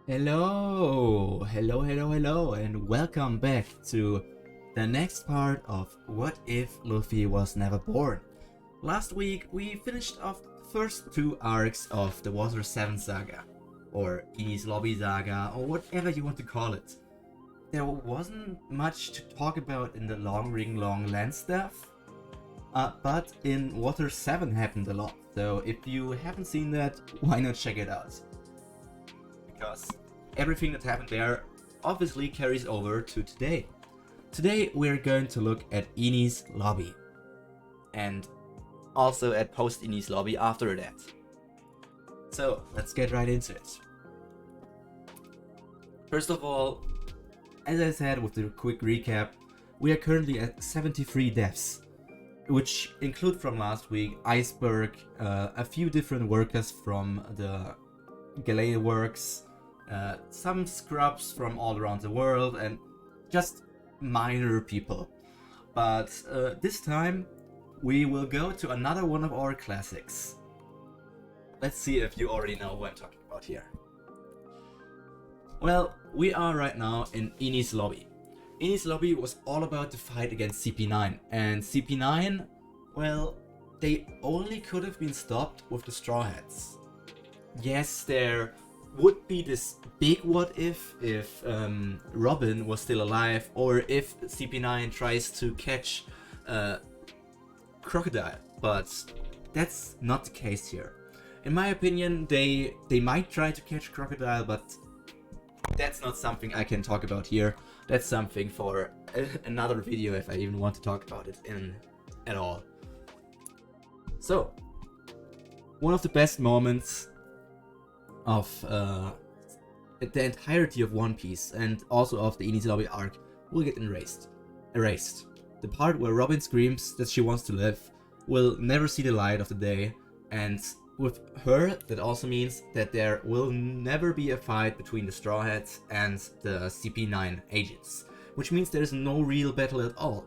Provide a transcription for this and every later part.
Hello, and welcome back to the next part of What If Luffy Was Never Born. Last week we finished off the first two arcs of the Water 7 saga, or Enies Lobby saga, or whatever you want to call it. There wasn't much to talk about in the Long Ring Long Land stuff, but in Water 7 happened a lot, so if you haven't seen that, why not check it out? Because everything that happened there obviously carries over to today. Today we're going to look at Enies Lobby, and also at post Enies Lobby after that. So let's get right into it. First of all, as I said with the quick recap, we are currently at 73 deaths, which include from last week Iceberg, a few different workers from the Galley Works, some scrubs from all around the world, and just minor people. But this time we will go to another one of our classics. Let's see if you already know who I'm talking about here. Well, we are right now in Enies Lobby. Enies Lobby was all about the fight against CP9, and CP9, well, they only could have been stopped with the Straw Hats. Yes, there would be this big what if Robin was still alive, or if CP9 tries to catch Crocodile, but that's not the case here. In my opinion, they might try to catch Crocodile, but that's not something I can talk about here. That's something for another video if I even want to talk about it at all. So, one of the best moments of the entirety of One Piece, and also of the Enies Lobby arc, will get erased. The part where Robin screams that she wants to live will never see the light of the day, and with her, that also means that there will never be a fight between the Straw Hats and the CP9 agents, which means there is no real battle at all.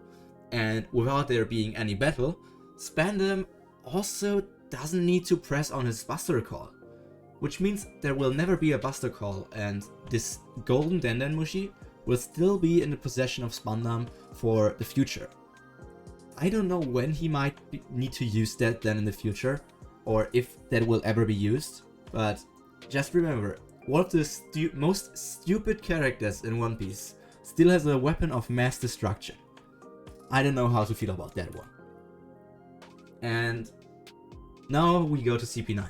And without there being any battle, Spandam also doesn't need to press on his Buster Call, which means there will never be a Buster Call, and this golden Dendenmushi will still be in the possession of Spandam for the future. I don't know when he might need to use that then in the future, or if that will ever be used, but just remember, one of the most stupid characters in One Piece still has a weapon of mass destruction. I don't know how to feel about that one. And now we go to CP9.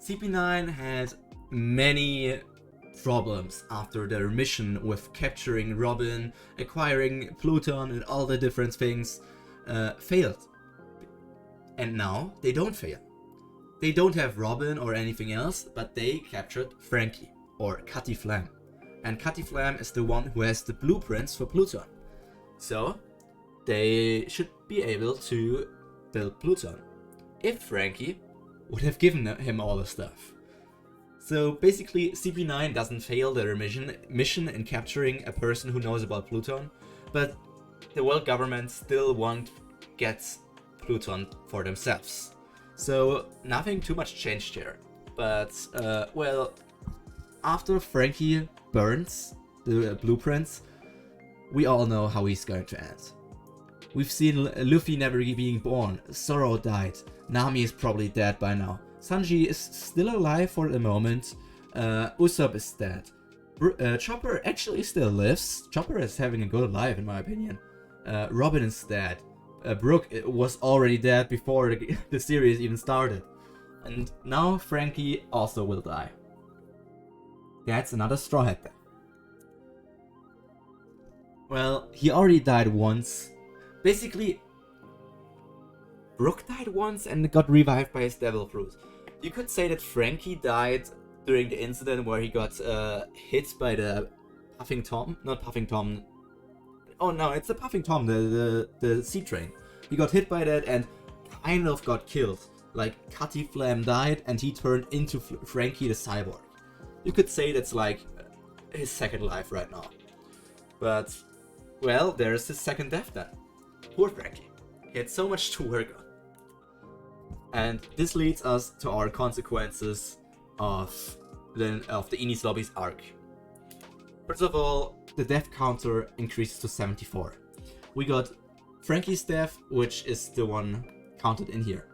CP9 had many problems after their mission with capturing Robin, acquiring Pluton, and all the different things failed. And now they don't fail. They don't have Robin or anything else, but they captured Frankie, or Cutty Flam. And Cutty Flam is the one who has the blueprints for Pluton. So they should be able to build Pluton, if Frankie would have given him all the stuff. So basically, CP9 doesn't fail their mission in capturing a person who knows about Pluton, but the world government still won't get Pluton for themselves. So nothing too much changed here. But, well, after Frankie burns the blueprints, we all know how he's going to end. We've seen Luffy never being born, Zoro died, Nami is probably dead by now, Sanji is still alive for the moment, Usopp is dead, Chopper actually still lives, Chopper is having a good life in my opinion, Robin is dead, Brook was already dead before the series even started, and now Frankie also will die. That's another Straw Hat death. Well, he already died once. Basically, Brook died once and got revived by his Devil Fruit. You could say that Frankie died during the incident where he got hit by the Puffing Tom. Not Puffing Tom. Oh no, it's the Puffing Tom, the sea train. He got hit by that and kind of got killed. Like, Cutty Flam died and he turned into Frankie the Cyborg. You could say that's like his second life right now. But, well, there's his second death then. Poor Frankie. He had so much to work on. And this leads us to our consequences of of the Enies Lobby's arc. First of all, the death counter increases to 74. We got Frankie's death, which is the one counted in here.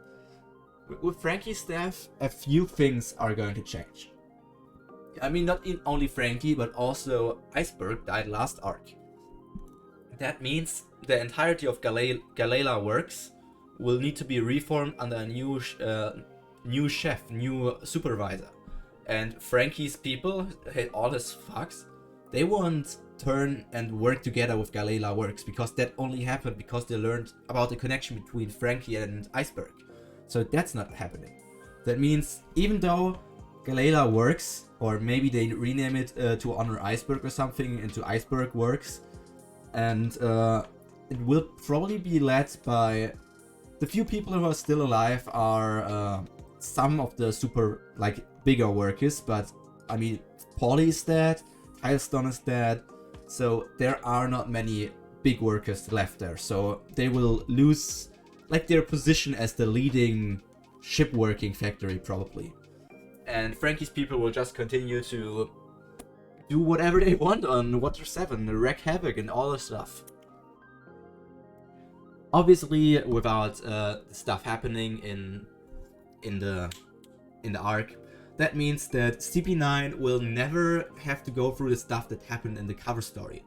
With Frankie's death, a few things are going to change. I mean, not only Frankie, but also Iceberg died last arc. That means the entirety of Galela works will need to be reformed under a new chef, new supervisor. And Frankie's people, all his fucks, they won't turn and work together with Galela Works, because that only happened because they learned about the connection between Frankie and Iceberg. So that's not happening. That means even though Galela Works, or maybe they rename it to honor Iceberg or something, into Iceberg Works, and it will probably be led by the few people who are still alive are some of the super, like, bigger workers, but I mean, Paulie is dead, Tilestone is dead, so there are not many big workers left there, so they will lose, like, their position as the leading ship working factory probably. And Frankie's people will just continue to do whatever they want on Water 7, wreak havoc and all this stuff. Obviously, without stuff happening in the arc, that means that CP9 will never have to go through the stuff that happened in the cover story.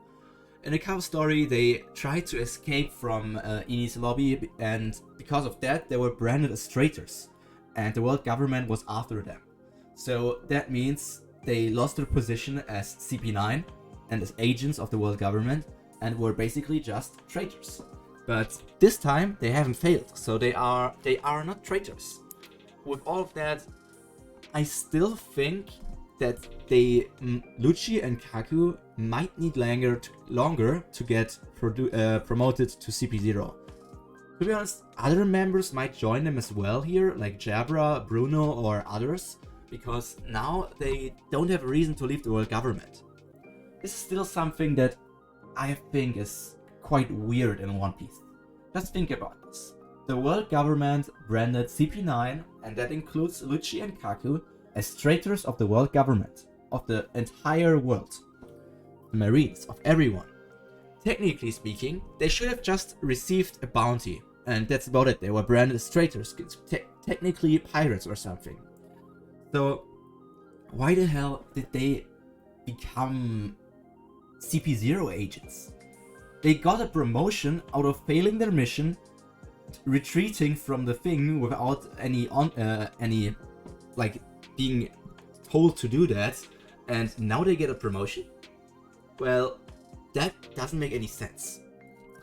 In the cover story, they tried to escape from Enies Lobby, and because of that, they were branded as traitors, and the world government was after them. So that means they lost their position as CP9 and as agents of the world government, and were basically just traitors. But this time they haven't failed, so they are not traitors. With all of that, I still think that Lucci and Kaku might need longer to get promoted to CP0. To be honest, other members might join them as well here, like Jabra, Bruno, or others, because now they don't have a reason to leave the world government. This is still something that I think is quite weird in One Piece. Just think about this. The world government branded CP9, and that includes Lucci and Kaku, as traitors of the world government, of the entire world. The Marines, of everyone. Technically speaking, they should have just received a bounty, and that's about it. They were branded as traitors, technically pirates or something. So, why the hell did they become CP0 agents? They got a promotion out of failing their mission, retreating from the thing without any like being told to do that, and now they get a promotion? Well, that doesn't make any sense.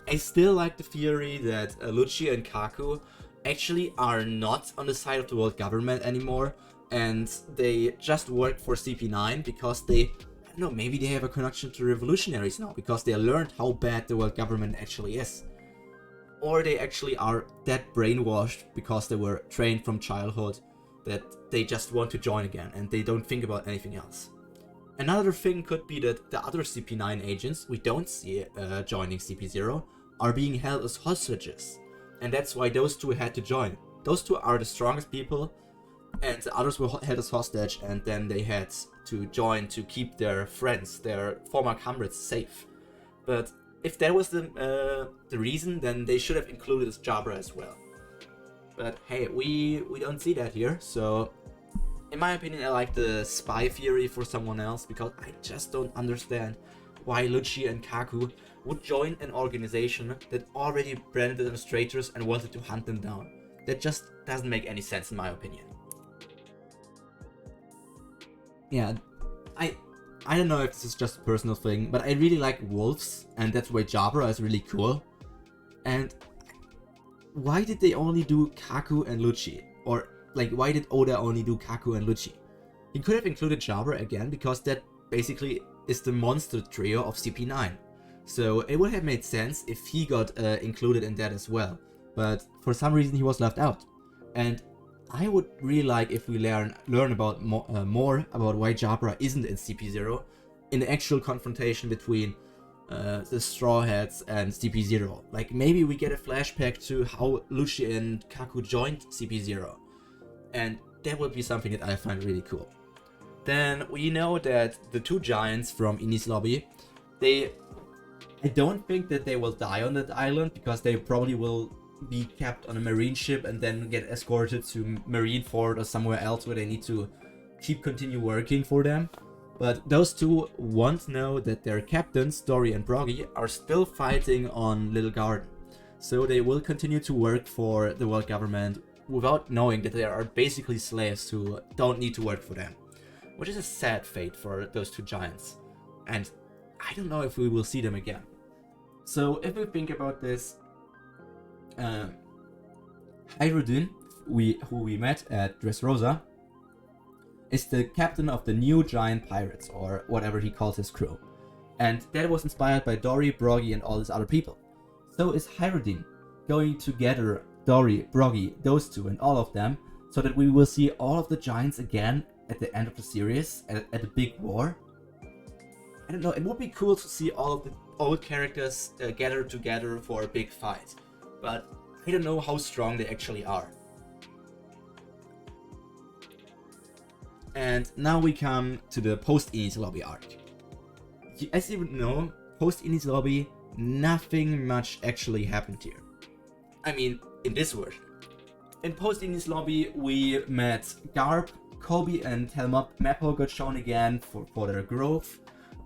I still like the theory that Lucci and Kaku actually are not on the side of the world government anymore, and they just work for CP9 because they, I don't know, maybe they have a connection to revolutionaries now because they learned how bad the world government actually is. Or they actually are that brainwashed because they were trained from childhood that they just want to join again and they don't think about anything else. Another thing could be that the other CP9 agents we don't see joining CP0 are being held as hostages, and that's why those two had to join. Those two are the strongest people, and the others were held as hostage, and then they had to join to keep their friends, their former comrades, safe. But if that was the reason, then they should have included Jabra as well. But hey, we don't see that here, so in my opinion I like the spy theory for someone else, because I just don't understand why Lucci and Kaku would join an organization that already branded them as traitors and wanted to hunt them down. That just doesn't make any sense in my opinion. Yeah, I don't know if this is just a personal thing, but I really like wolves, and that's why Jabra is really cool. And why did they only do Kaku and Lucci? Or, like, why did Oda only do Kaku and Lucci? He could have included Jabra again, because that basically is the monster trio of CP9. So it would have made sense if he got included in that as well. But for some reason he was left out. And I would really like if we learn about more about why Jabra isn't in CP0 in the actual confrontation between the Straw Hats and CP0. Like, maybe we get a flashback to how Lucci and Kaku joined CP0, and that would be something that I find really cool. Then we know that the two giants from Ini's lobby, I don't think that they will die on that island, because they probably will be kept on a marine ship and then get escorted to Marineford or somewhere else where they need to continue working for them. But those two won't know that their captains, Dory and Broggy, are still fighting on Little Garden. So they will continue to work for the world government without knowing that they are basically slaves who don't need to work for them. Which is a sad fate for those two giants. And I don't know if we will see them again. So if we think about this, Hyrudin, who we met at Dressrosa, is the captain of the new giant pirates, or whatever he calls his crew. And that was inspired by Dory, Broggy, and all these other people. So is Hyrudin going to gather Dory, Broggy, those two, and all of them, so that we will see all of the giants again at the end of the series, at a big war? I don't know, it would be cool to see all of the old characters gather together for a big fight. But I don't know how strong they actually are. And now we come to the post-Ini's lobby arc. As you know, post-Ini's lobby, nothing much actually happened here. I mean, in this version. In post-Ini's lobby, we met Garp, Kobe, and Helmeppo got shown again for their growth,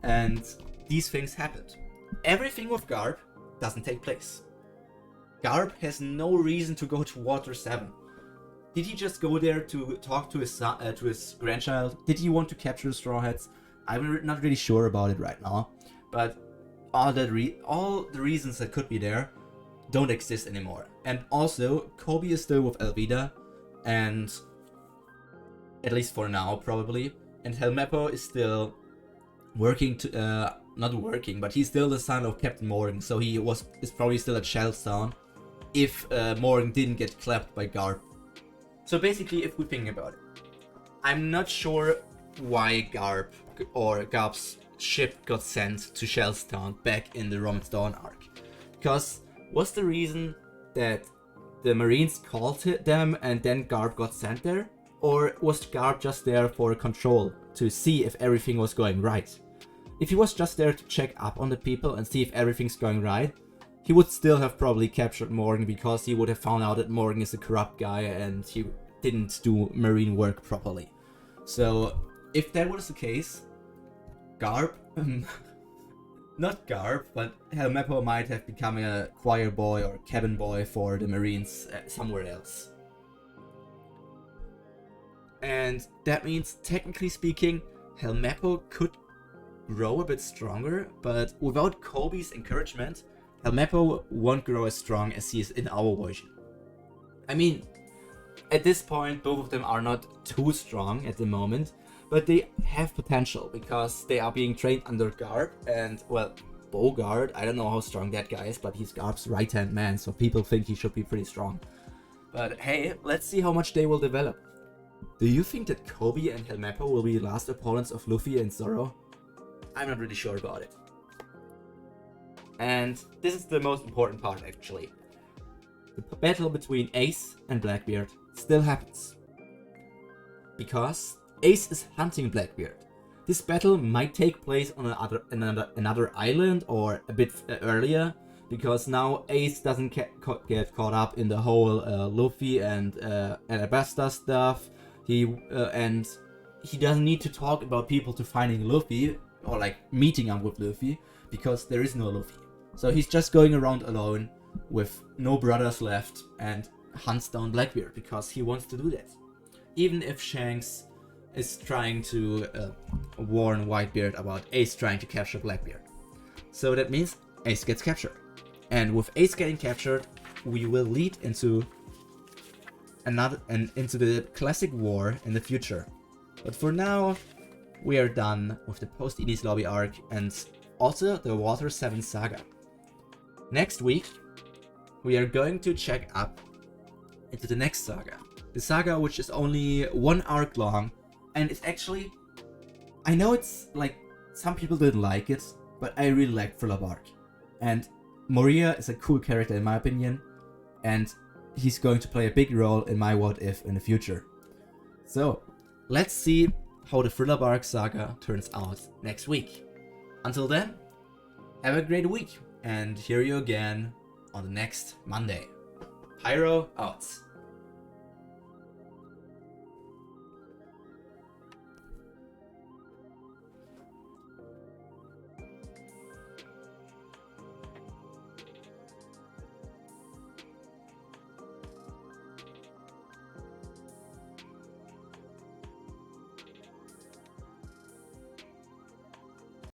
and these things happened. Everything with Garp doesn't take place. Garp has no reason to go to Water 7. Did he just go there to talk to his son, to his grandchild? Did he want to capture the Straw Hats? I'm not really sure about it right now, but all the reasons that could be there don't exist anymore. And also, Kobe is still with Elvida, and at least for now, probably. And Helmeppo is still working to not working, but he's still the son of Captain Morgan, so is probably still at Shellstown if Morgan didn't get clapped by Garp. So basically, if we think about it, I'm not sure why Garp or Garp's ship got sent to Shellstown back in the Romance Dawn arc. Because was the reason that the Marines called them and then Garp got sent there? Or was Garp just there for control, to see if everything was going right? If he was just there to check up on the people and see if everything's going right, he would still have probably captured Morgan, because he would have found out that Morgan is a corrupt guy and he didn't do marine work properly. So if that was the case, Garp, not Garp, but Helmeppo might have become a choir boy or cabin boy for the Marines somewhere else. And that means, technically speaking, Helmeppo could grow a bit stronger, but without Kobe's encouragement, Helmeppo won't grow as strong as he is in our version. I mean, at this point, both of them are not too strong at the moment, but they have potential, because they are being trained under Garp, and, well, Bogart, I don't know how strong that guy is, but he's Garp's right-hand man, so people think he should be pretty strong. But hey, let's see how much they will develop. Do you think that Kobe and Helmeppo will be the last opponents of Luffy and Zoro? I'm not really sure about it. And this is the most important part, actually. The battle between Ace and Blackbeard still happens. Because Ace is hunting Blackbeard. This battle might take place on another island or a bit earlier, because now Ace doesn't get caught up in the whole Luffy and Alabasta stuff. He doesn't need to talk about people to finding Luffy, or like meeting up with Luffy, because there is no Luffy. So he's just going around alone with no brothers left and hunts down Blackbeard because he wants to do that. Even if Shanks is trying to warn Whitebeard about Ace trying to capture Blackbeard. So that means Ace gets captured. And with Ace getting captured, we will lead into into the classic war in the future. But for now, we are done with the post-Ini's lobby arc and also the Water 7 saga. Next week, we are going to check up into the next saga. The saga which is only one arc long, and it's actually, I know it's like, some people didn't like it, but I really like Thriller arc. And Moria is a cool character in my opinion, and he's going to play a big role in my What If in the future. So, let's see how the Thriller Bark saga turns out next week. Until then, have a great week, and hear you again on the next Monday. Pyro out.